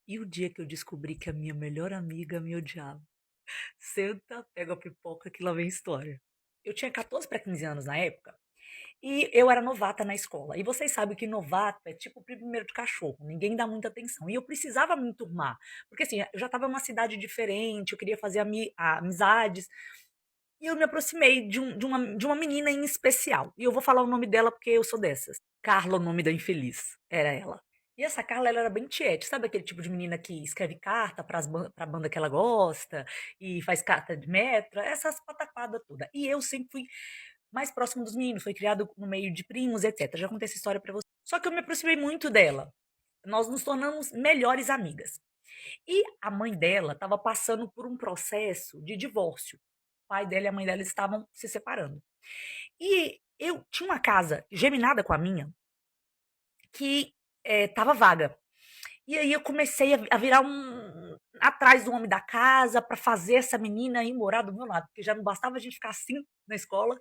E o dia que eu descobri que a minha melhor amiga me odiava? Senta, pega a pipoca que lá vem história. Eu tinha 14 para 15 anos na época, e eu era novata na escola. E vocês sabem que novato é tipo o primeiro de cachorro, ninguém dá muita atenção. E eu precisava me enturmar, porque assim, eu já estava em uma cidade diferente, eu queria fazer amizades, e eu me aproximei de uma menina em especial. E eu vou falar o nome dela porque eu sou dessas. Carla, o nome da infeliz, era ela. E essa Carla, ela era bem tiete, sabe aquele tipo de menina que escreve carta pra banda que ela gosta e faz carta de metro, essas pataquadas toda. E eu sempre fui mais próximo dos meninos, foi criado no meio de primos, etc. Já contei essa história pra você. Só que eu me aproximei muito dela. Nós nos tornamos melhores amigas. E a mãe dela estava passando por um processo de divórcio. O pai dela e a mãe dela estavam se separando. E eu tinha uma casa geminada com a minha que estava vaga. E aí eu comecei a virar atrás do homem da casa para fazer essa menina ir morar do meu lado, porque já não bastava a gente ficar assim na escola,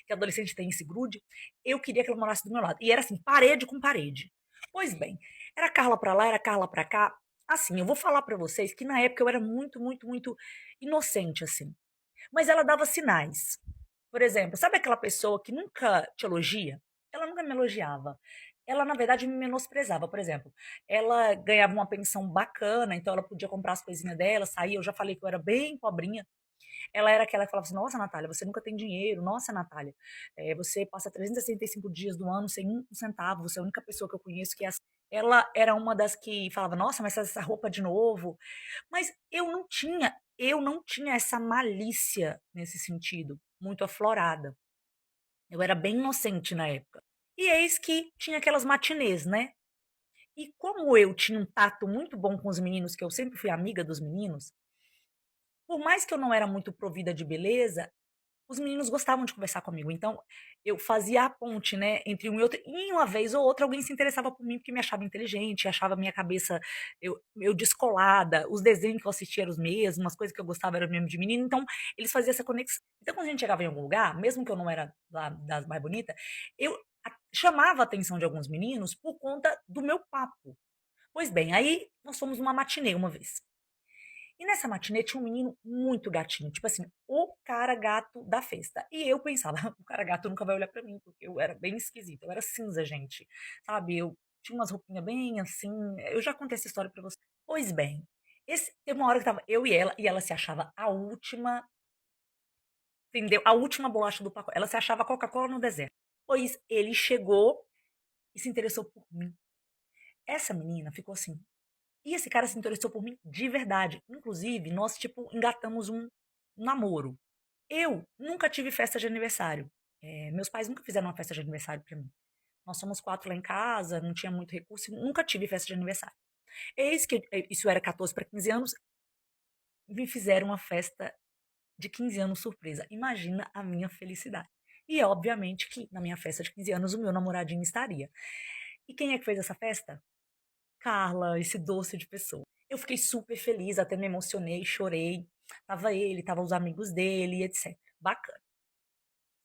que adolescente tem esse grude. Eu queria que ela morasse do meu lado. E era assim, parede com parede. Pois bem, era Carla pra lá, era Carla pra cá. Assim, eu vou falar pra vocês que na época eu era muito, muito, muito inocente, assim. Mas ela dava sinais. Por exemplo, sabe aquela pessoa que nunca te elogia? Ela nunca me elogiava. Ela, na verdade, me menosprezava. Por exemplo, ela ganhava uma pensão bacana, então ela podia comprar as coisinhas dela, sair. Eu já falei que eu era bem pobrinha. Ela era aquela que falava assim: Nossa, Natália, você nunca tem dinheiro. Nossa, Natália, você passa 365 dias do ano sem um centavo. Você é a única pessoa que eu conheço que é assim. Ela era uma das que falava: Nossa, mas essa roupa de novo. Mas eu não tinha essa malícia nesse sentido, muito aflorada. Eu era bem inocente na época. E eis que tinha aquelas matinês, né? E como eu tinha um tato muito bom com os meninos, que eu sempre fui amiga dos meninos, por mais que eu não era muito provida de beleza, os meninos gostavam de conversar comigo. Então, eu fazia a ponte, né, entre um e outro. E uma vez ou outra alguém se interessava por mim porque me achava inteligente, achava a minha cabeça eu descolada, os desenhos que eu assistia eram os mesmos, as coisas que eu gostava eram mesmo de menino. Então, eles faziam essa conexão. Então, quando a gente chegava em algum lugar, mesmo que eu não era lá das mais bonitas, eu chamava a atenção de alguns meninos por conta do meu papo. Pois bem, aí nós fomos numa matinê uma vez. E nessa matinê tinha um menino muito gatinho, tipo assim, o cara gato da festa. E eu pensava, o cara gato nunca vai olhar pra mim, porque eu era bem esquisita, eu era cinza, gente, sabe? Eu tinha umas roupinhas bem assim, eu já contei essa história pra você. Pois bem, teve uma hora que tava eu e ela se achava a última, entendeu? A última bolacha do pacote. Ela se achava Coca-Cola no deserto. Pois ele chegou e se interessou por mim. Essa menina ficou assim. E esse cara se interessou por mim de verdade. Inclusive, nós, tipo, engatamos um namoro. Eu nunca tive festa de aniversário. Meus pais nunca fizeram uma festa de aniversário pra mim. Nós somos 4 lá em casa, não tinha muito recurso, nunca tive festa de aniversário. Eis que, isso era 14 para 15 anos, me fizeram uma festa de 15 anos surpresa. Imagina a minha felicidade. E é obviamente que na minha festa de 15 anos o meu namoradinho estaria. E quem é que fez essa festa? Carla, esse doce de pessoa. Eu fiquei super feliz, até me emocionei, chorei. Tava ele, tava os amigos dele, etc. Bacana.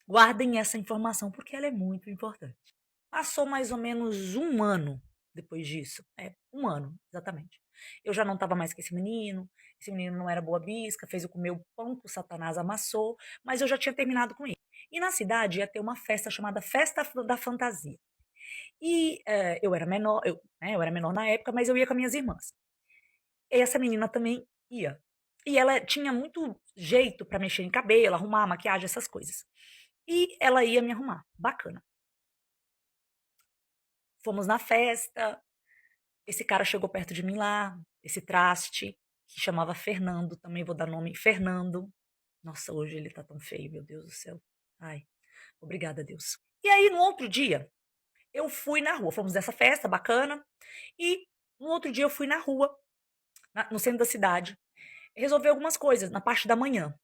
Guardem essa informação porque ela é muito importante. Passou mais ou menos um ano depois disso. Um ano, exatamente. Eu já não estava mais com esse menino não era boa bisca, fez eu comer o pão que o Satanás amassou, mas eu já tinha terminado com ele. E na cidade ia ter uma festa chamada Festa da Fantasia. E eu era menor, eu era menor na época, mas eu ia com as minhas irmãs. Essa menina também ia. E ela tinha muito jeito pra mexer em cabelo, arrumar maquiagem, essas coisas. E ela ia me arrumar. Bacana. Fomos na festa. Esse cara chegou perto de mim lá, esse traste, que chamava Fernando, também vou dar nome, Fernando. Nossa, hoje ele tá tão feio, meu Deus do céu. Ai, obrigada, Deus. E aí, no outro dia, eu fui na rua. Fomos nessa festa bacana. E no outro dia eu fui na rua, no centro da cidade, resolver algumas coisas, na parte da manhã.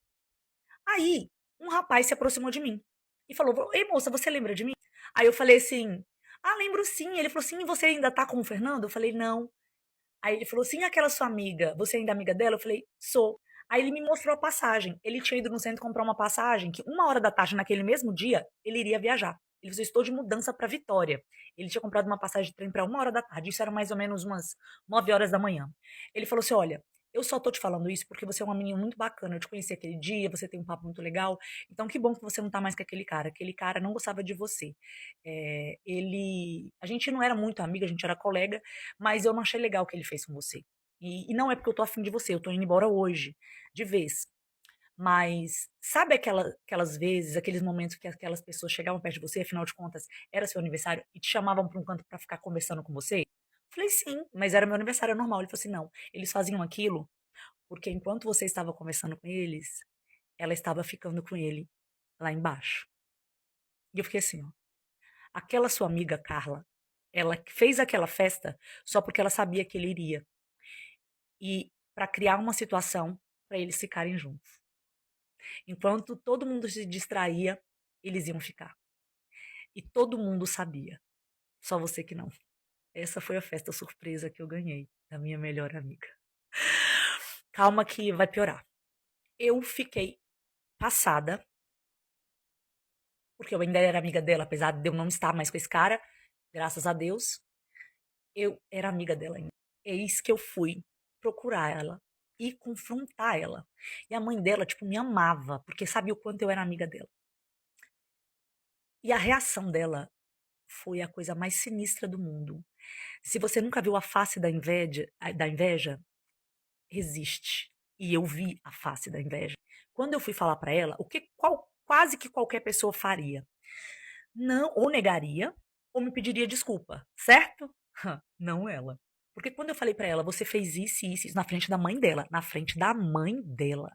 Aí, um rapaz se aproximou de mim e falou: Ei, moça, você lembra de mim? Aí eu falei assim: Ah, lembro sim. Ele falou: Sim, você ainda tá com o Fernando? Eu falei: Não. Aí ele falou: Sim, aquela sua amiga, você ainda é amiga dela? Eu falei: Sou. Aí ele me mostrou a passagem. Ele tinha ido no centro comprar uma passagem que 1 hora da tarde, naquele mesmo dia, ele iria viajar. Ele falou: "Estou de mudança para Vitória". Ele tinha comprado uma passagem de trem para 1 hora da tarde, isso era mais ou menos umas 9 horas da manhã. Ele falou assim: "Olha, eu só tô te falando isso porque você é uma menina muito bacana, eu te conheci aquele dia, você tem um papo muito legal, então que bom que você não tá mais com aquele cara não gostava de você. A gente não era muito amiga, a gente era colega, mas eu não achei legal o que ele fez com você. E não é porque eu tô afim de você, eu tô indo embora hoje, de vez. Mas sabe aquelas vezes, aqueles momentos que aquelas pessoas chegavam perto de você, afinal de contas, era seu aniversário, e te chamavam para um canto para ficar conversando com você?" Falei: "Sim, mas era meu aniversário, é normal". Ele falou assim: "Não, eles faziam aquilo porque enquanto você estava conversando com eles, ela estava ficando com ele lá embaixo". E eu fiquei assim, ó, aquela sua amiga Carla, ela fez aquela festa só porque ela sabia que ele iria, e para criar uma situação para eles ficarem juntos. Enquanto todo mundo se distraía, eles iam ficar. E todo mundo sabia, só você que não. Essa foi a festa surpresa que eu ganhei da minha melhor amiga. Calma que vai piorar. Eu fiquei passada, porque eu ainda era amiga dela, apesar de eu não estar mais com esse cara, graças a Deus, eu era amiga dela ainda. Eis que eu fui procurar ela e confrontar ela. E a mãe dela, tipo, me amava, porque sabia o quanto eu era amiga dela. E a reação dela foi a coisa mais sinistra do mundo. Se você nunca viu a face da inveja, existe. E eu vi a face da inveja. Quando eu fui falar pra ela, quase que qualquer pessoa faria. Não, ou negaria, ou me pediria desculpa, certo? Não ela. Porque quando eu falei pra ela, você fez isso e isso na frente da mãe dela, na frente da mãe dela.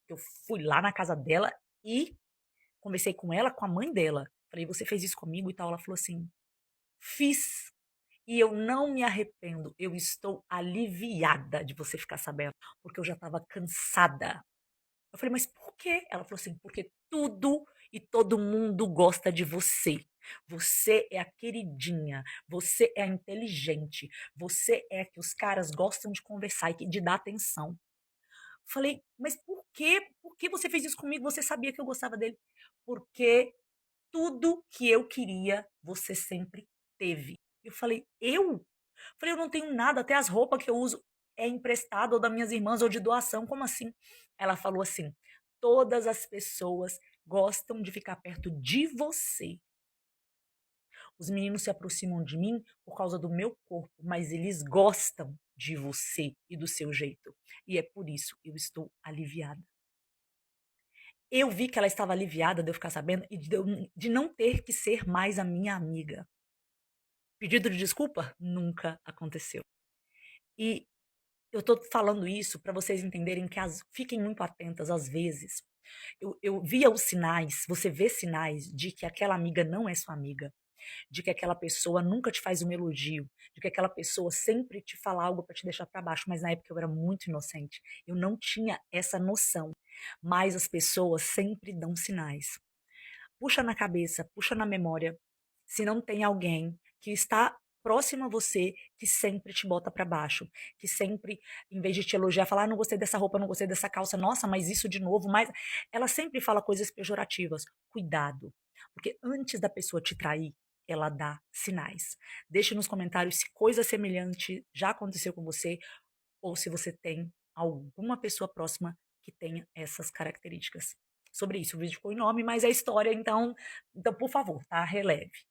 Eu fui lá na casa dela e conversei com ela, com a mãe dela. Falei, você fez isso comigo e tal. Ela falou assim: fiz. E eu não me arrependo. Eu estou aliviada de você ficar sabendo, porque eu já estava cansada. Eu falei, mas por quê? Ela falou assim, porque tudo e todo mundo gosta de você. Você é a queridinha, você é a inteligente, você é a que os caras gostam de conversar e de dar atenção. Falei, mas por quê? Por que você fez isso comigo? Você sabia que eu gostava dele? Porque tudo que eu queria, você sempre teve. Eu falei, eu? Falei, eu não tenho nada, até as roupas que eu uso é emprestado ou das minhas irmãs ou de doação, como assim? Ela falou assim: todas as pessoas gostam de ficar perto de você. Os meninos se aproximam de mim por causa do meu corpo, mas eles gostam de você e do seu jeito. E é por isso eu estou aliviada. Eu vi que ela estava aliviada de eu ficar sabendo e de não ter que ser mais a minha amiga. Pedido de desculpa? Nunca aconteceu. E eu tô falando isso para vocês entenderem que fiquem muito atentas às vezes. Eu via os sinais, você vê sinais de que aquela amiga não é sua amiga, de que aquela pessoa nunca te faz um elogio, de que aquela pessoa sempre te fala algo para te deixar para baixo, mas na época eu era muito inocente. Eu não tinha essa noção. Mas as pessoas sempre dão sinais. Puxa na cabeça, puxa na memória, se não tem alguém que está próximo a você, que sempre te bota para baixo, que sempre, em vez de te elogiar, falar: "Ah, não gostei dessa roupa, não gostei dessa calça, nossa, mas isso de novo", mas ela sempre fala coisas pejorativas. Cuidado, porque antes da pessoa te trair, ela dá sinais. Deixe nos comentários se coisa semelhante já aconteceu com você ou se você tem alguma pessoa próxima que tenha essas características. Sobre isso, o vídeo ficou enorme, mas é história, então, por favor, tá? Releve.